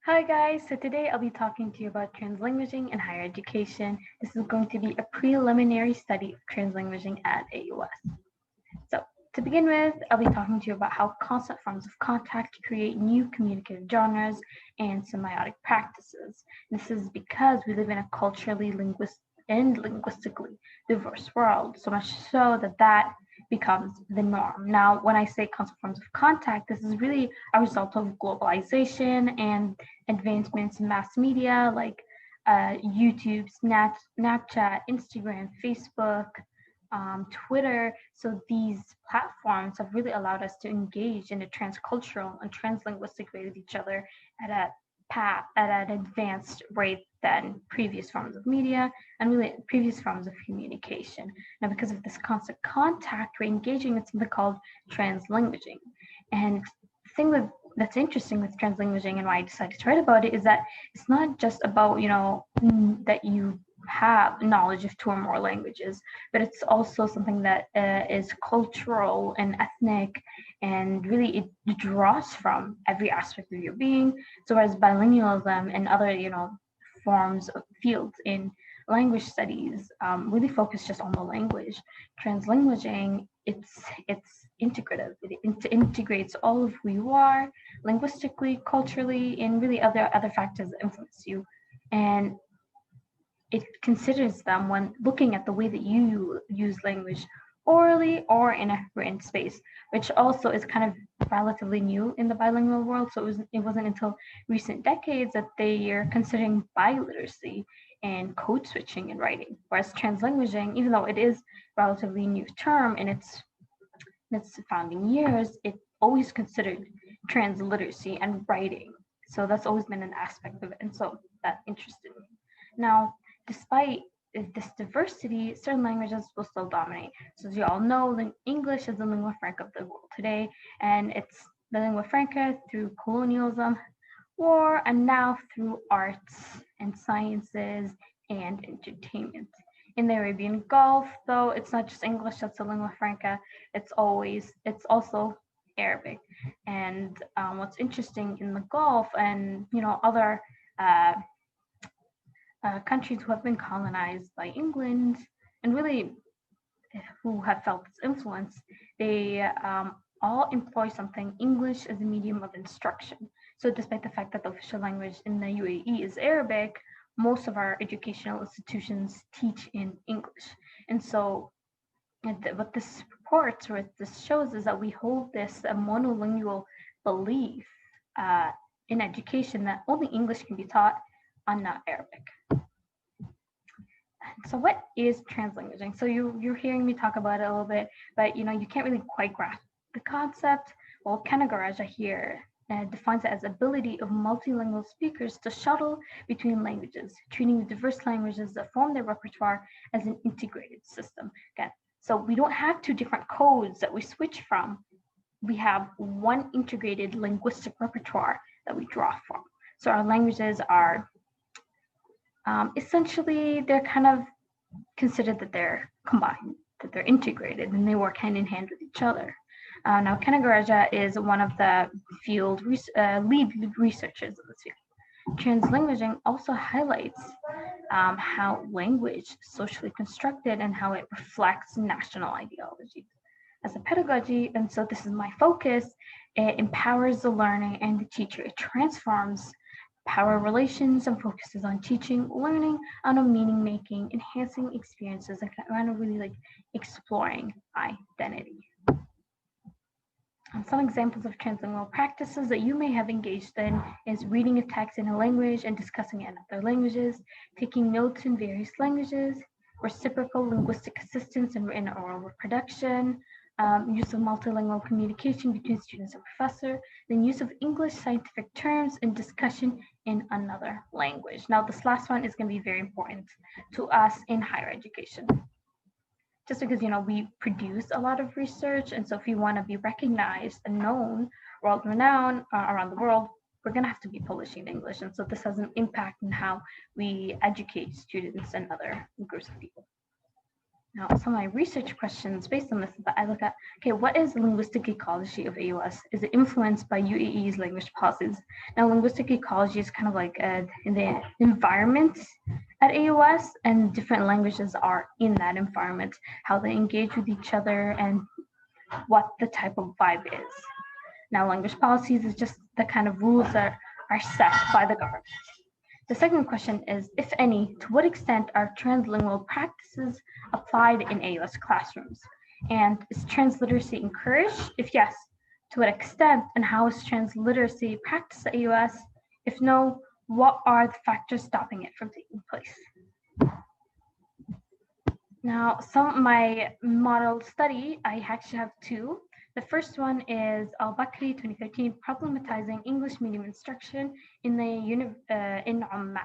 Hi guys, so today I'll be talking to you about translanguaging in higher education. This is going to be a preliminary study of translanguaging at AUS. So to begin with, I'll be talking to you about how constant forms of contact create new communicative genres and semiotic practices. This is because we live in a culturally linguistically diverse world, so much so that becomes the norm. Now, when I say constant forms of contact, this is really a result of globalization and advancements in mass media like YouTube, Snapchat, Instagram, Facebook, Twitter. So these platforms have really allowed us to engage in a transcultural and translinguistic way with each other at a at an advanced rate than previous forms of media and really previous forms of communication. Now, because of this constant contact, we're engaging in something called translanguaging. And the thing that's interesting with translanguaging and why I decided to write about it is that it's not just about, that you have knowledge of two or more languages, but it's also something that is cultural and ethnic, and really it draws from every aspect of your being. So whereas bilingualism and other, forms of fields in language studies really focus just on the language, translanguaging it's integrative. It integrates all of who you are linguistically, culturally, and really other factors that influence you. And it considers them when looking at the way that you use language orally or in a written space, which also is kind of relatively new in the bilingual world. So it wasn't until recent decades that they are considering biliteracy and code switching in writing. Whereas translanguaging, even though it is relatively new term in its founding years, it always considered transliteracy and writing. So that's always been an aspect of it. And so that interested me. Now, despite this diversity, certain languages will still dominate. So as you all know, English is the lingua franca of the world today, and it's the lingua franca through colonialism, war, and now through arts and sciences and entertainment. In the Arabian Gulf, though, it's not just English that's the lingua franca, it's also Arabic. And what's interesting in the Gulf and, other uh, countries who have been colonized by England and really who have felt its influence, they all employ something English as a medium of instruction. So, despite the fact that the official language in the UAE is Arabic, most of our educational institutions teach in English. And so, what this reports, or what this shows, is that we hold this monolingual belief uh, in education that only English can be taught and not Arabic. So what is translanguaging? So you're hearing me talk about it a little bit, but you can't really quite grasp the concept. Well, Kanagaraja here defines it as ability of multilingual speakers to shuttle between languages, treating the diverse languages that form their repertoire as an integrated system. Again, so we don't have two different codes that we switch from. We have one integrated linguistic repertoire that we draw from. So our languages are essentially, they're kind of considered that they're combined, that they're integrated, and they work hand in hand with each other. Now, Kanagaraja is one of the lead researchers of this field. Translanguaging also highlights how language is socially constructed and how it reflects national ideologies. As a pedagogy, and so this is my focus, it empowers the learner and the teacher. It transforms power relations and focuses on teaching, learning, and on meaning making, enhancing experiences, and kind of really like exploring identity. Some examples of translingual practices that you may have engaged in is reading a text in a language and discussing it in other languages, taking notes in various languages, reciprocal linguistic assistance in written or oral reproduction, use of multilingual communication between students and professor, then use of English scientific terms and discussion in another language. Now, this last one is going to be very important to us in higher education. Just because, we produce a lot of research, and so if you want to be recognized and known, world renowned around the world, we're going to have to be publishing in English. And so this has an impact on how we educate students and other groups of people. Now, some of my research questions based on this is that I look at, okay, what is the linguistic ecology of AUS? Is it influenced by UAE's language policies? Now, linguistic ecology is kind of like in the environment at AUS, and different languages are in that environment, how they engage with each other, and what the type of vibe is. Now, language policies is just the kind of rules that are set by the government. The second question is, if any, to what extent are translingual practices applied in AUS classrooms? And is transliteracy encouraged? If yes, to what extent, and how is transliteracy practiced at AUS? If no, what are the factors stopping it from taking place? Now, some of my model study, I actually have two. The first one is Al-Bakri 2013, Problematizing English Medium Instruction in Oman.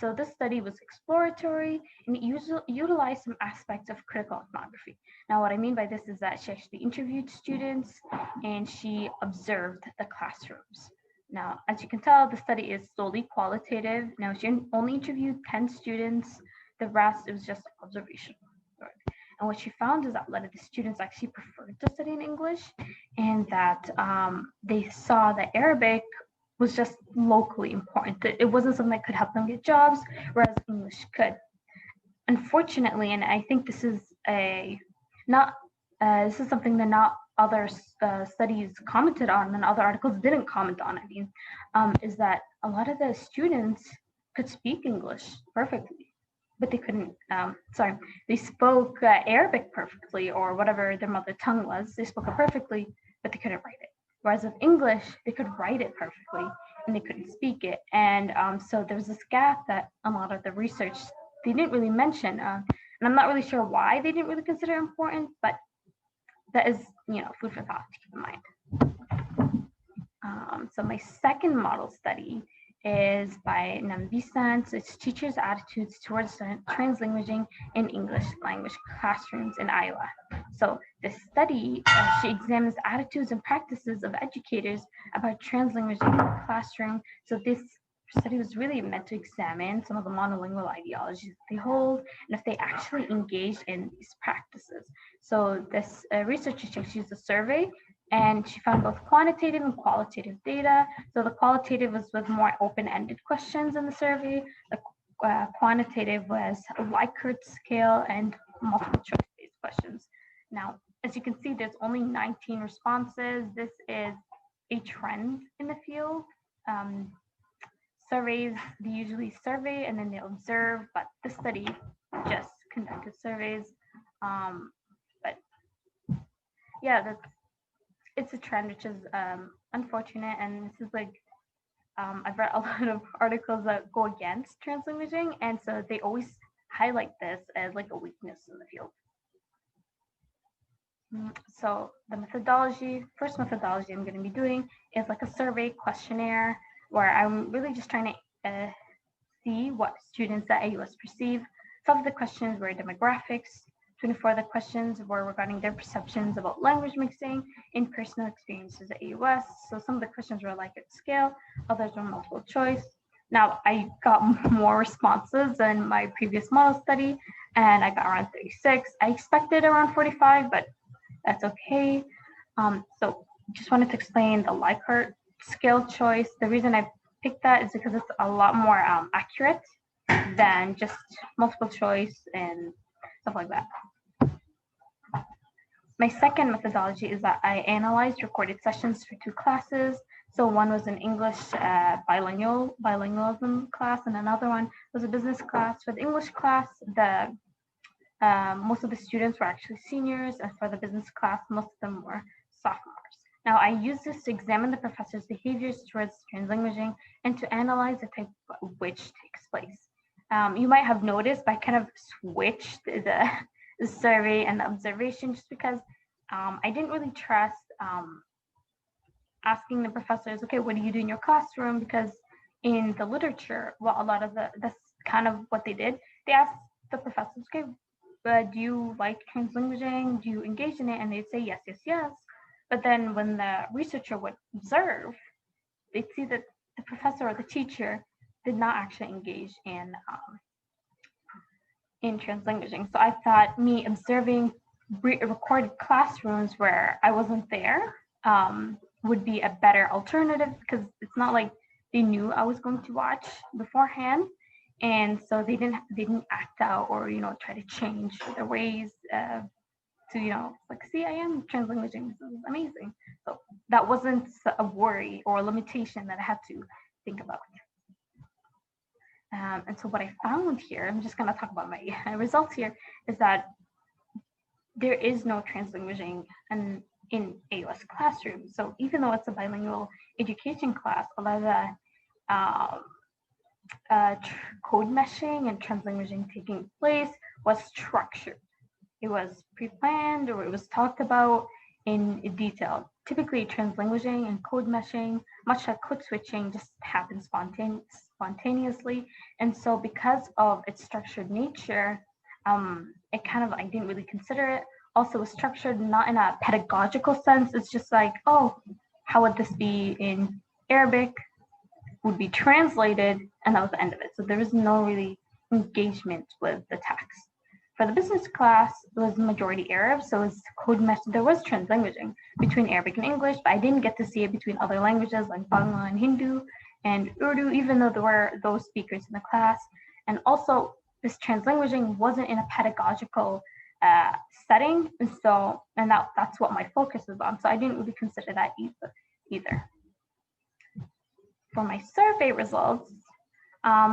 So this study was exploratory and it utilized some aspects of critical ethnography. Now, what I mean by this is that she actually interviewed students and she observed the classrooms. Now, as you can tell, the study is solely qualitative. Now, she only interviewed 10 students. The rest, it was just observation. And what she found is that a lot of the students actually preferred to study in English, and that they saw that Arabic was just locally important. It wasn't something that could help them get jobs, whereas English could. Unfortunately, and I think this is something that not other studies commented on, and other articles didn't comment on. Is that a lot of the students could speak English perfectly, but they couldn't, they spoke Arabic perfectly, or whatever their mother tongue was. They spoke it perfectly, but they couldn't write it. Whereas with English, they could write it perfectly, and they couldn't speak it. And so there's this gap that a lot of the research, they didn't really mention. And I'm not really sure why they didn't really consider it important, but that is, food for thought to keep in mind. So my second model study is by Namvisant. It's teachers' attitudes towards translanguaging in English language classrooms in Iowa. So this study, she examines attitudes and practices of educators about translanguaging in the classroom. So this study was really meant to examine some of the monolingual ideologies they hold and if they actually engage in these practices. So this researcher, she used a survey, and she found both quantitative and qualitative data. So the qualitative was with more open-ended questions in the survey. The quantitative was a Likert scale and multiple choice-based questions. Now, as you can see, there's only 19 responses. This is a trend in the field. Surveys, they usually survey and then they observe, but this study just conducted surveys. But yeah, it's a trend, which is unfortunate. And this is like, I've read a lot of articles that go against translanguaging, and so they always highlight this as like a weakness in the field. So the first methodology I'm going to be doing is like a survey questionnaire, where I'm really just trying to see what students at AUS perceive. Some of the questions were demographics. 24 of the questions were regarding their perceptions about language mixing in personal experiences at AUS. So some of the questions were Likert scale, others were multiple choice. Now, I got more responses than my previous model study, and I got around 36. I expected around 45, but that's okay. So just wanted to explain the Likert scale choice. The reason I picked that is because it's a lot more accurate than just multiple choice and stuff like that. My second methodology is that I analyzed recorded sessions for two classes. So one was an English bilingualism class, and another one was a business class. For the English class, most of the students were actually seniors, and for the business class, most of them were sophomores. Now, I use this to examine the professor's behaviors towards translanguaging and to analyze the type of which takes place. You might have noticed, but I kind of switched the survey and the observation just because I didn't really trust asking the professors, okay, what do you do in your classroom? Because in the literature, a lot of that's kind of what they did. They asked the professors, okay, but do you like translanguaging? Do you engage in it? And they'd say yes, yes, yes. But then when the researcher would observe, they'd see that the professor or the teacher did not actually engage in in translanguaging. So I thought me observing recorded classrooms where I wasn't there would be a better alternative, because it's not like they knew I was going to watch beforehand, and so they didn't act out or try to change their ways to like, see, I am translanguaging, this is amazing. So that wasn't a worry or a limitation that I had to think about. And so what I found here, I'm just going to talk about my results here, is that there is no translanguaging in AUS classrooms. So even though it's a bilingual education class, a lot of the code meshing and translanguaging taking place was structured. It was pre-planned, or it was talked about in detail. Typically, translanguaging and code meshing, much like code switching, just happens spontaneously. And so because of its structured nature, I didn't really consider it. Also, it was structured not in a pedagogical sense. It's just like, oh, how would this be in Arabic? Would be translated, and that was the end of it. So there was no really engagement with the text. For the business class, it was majority Arab, so it was code mesh. There was translanguaging between Arabic and English, but I didn't get to see it between other languages like Bangla and Hindu and Urdu, even though there were those speakers in the class. And also, this translanguaging wasn't in a pedagogical setting, and that's what my focus was on. So I didn't really consider that either. For my survey results,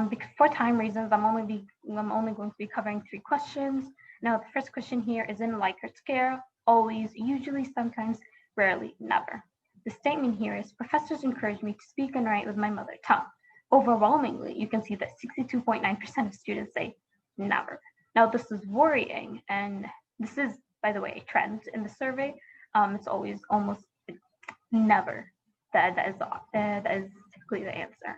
because for time reasons, I'm only going to be covering 3 questions. Now, the first question here is in Likert scale: always, usually, sometimes, rarely, never. The statement here is: professors encourage me to speak and write with my mother tongue. Overwhelmingly, you can see that 62.9% of students say never. Now, this is worrying, and this is, by the way, a trend in the survey. It's always almost never. That is typically the answer.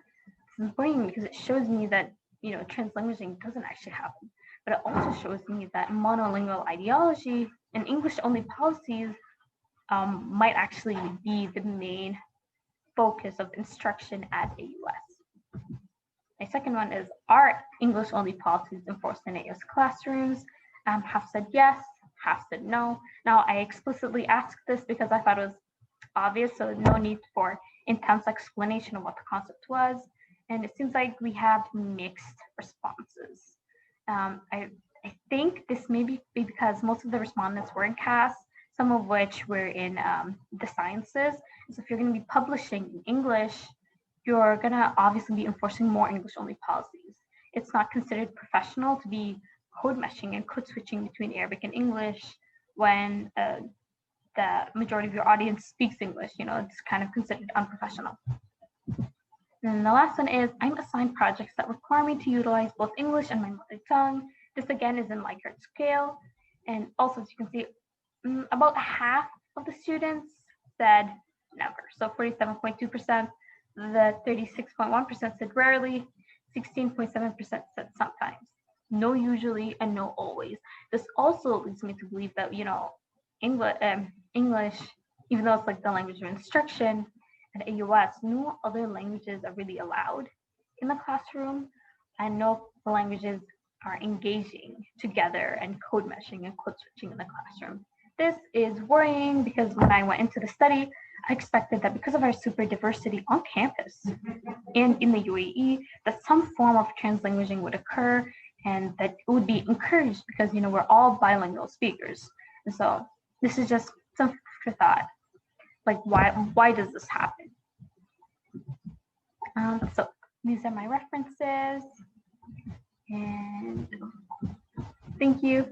This is worrying because it shows me that translanguaging doesn't actually happen, but it also shows me that monolingual ideology and English-only policies might actually be the main focus of instruction at AUS. My second one is: are English-only policies enforced in AUS classrooms? Half said yes, half said no. Now, I explicitly asked this because I thought it was obvious, so no need for intense explanation of what the concept was. And it seems like we have mixed responses. I think this may be because most of the respondents were in CAS, some of which were in the sciences. So if you're going to be publishing in English, you're going to obviously be enforcing more English-only policies. It's not considered professional to be code meshing and code switching between Arabic and English when the majority of your audience speaks English. It's kind of considered unprofessional. And the last one is: I'm assigned projects that require me to utilize both English and my mother tongue. This again is in Likert scale. And also, as you can see, about half of the students said never. So 47.2%, the 36.1% said rarely, 16.7% said sometimes. No usually, and no always. This also leads me to believe that, English, even though it's like the language of instruction at AUS, no other languages are really allowed in the classroom, and no languages are engaging together and code meshing and code switching in the classroom. This is worrying because when I went into the study, I expected that because of our super diversity on campus and in the UAE, that some form of translanguaging would occur and that it would be encouraged because, we're all bilingual speakers. And so this is just some food for thought. Like, why does this happen? So these are my references, and thank you.